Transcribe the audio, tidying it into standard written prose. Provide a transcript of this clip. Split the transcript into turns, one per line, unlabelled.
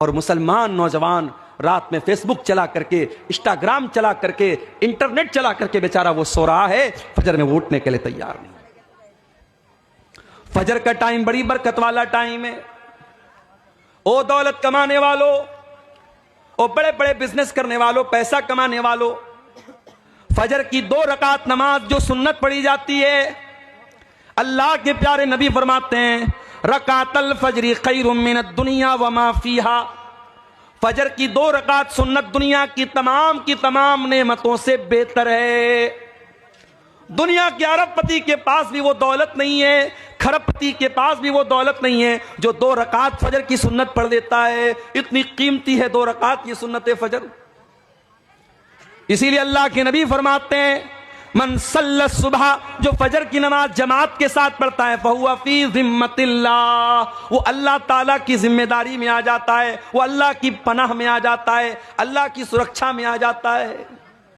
اور مسلمان نوجوان رات میں فیس بک چلا کر کے، انسٹاگرام چلا کر کے، انٹرنیٹ چلا کر کے بیچارہ وہ سو رہا ہے، فجر میں وہ اٹھنے کے لیے تیار نہیں۔ فجر کا ٹائم بڑی برکت والا ٹائم ہے۔ او دولت کمانے والوں، او بڑے بڑے بزنس کرنے والوں، پیسہ کمانے والوں، فجر کی 2 رکعت نماز جو سنت پڑھی جاتی ہے، اللہ کے پیارے نبی فرماتے ہیں رکعت الفجر خیر من الدنیا وما فیہا، فجر کی 2 رکعت سنت دنیا کی تمام نعمتوں سے بہتر ہے۔ دنیا کے ارب پتی کے پاس بھی وہ دولت نہیں ہے، کھرب پتی کے پاس بھی وہ دولت نہیں ہے جو 2 رکعت فجر کی سنت پڑھ لیتا ہے۔ اتنی قیمتی ہے 2 رکعت یہ سنت فجر۔ اسی لیے اللہ کے نبی فرماتے ہیں من صلی الصبح، جو فجر کی نماز جماعت کے ساتھ پڑھتا ہے، فہو فی ذمۃ اللہ، وہ اللہ تعالیٰ کی ذمہ داری میں آ جاتا ہے، وہ اللہ کی پناہ میں آ جاتا ہے، اللہ کی سرکشا میں آ جاتا ہے۔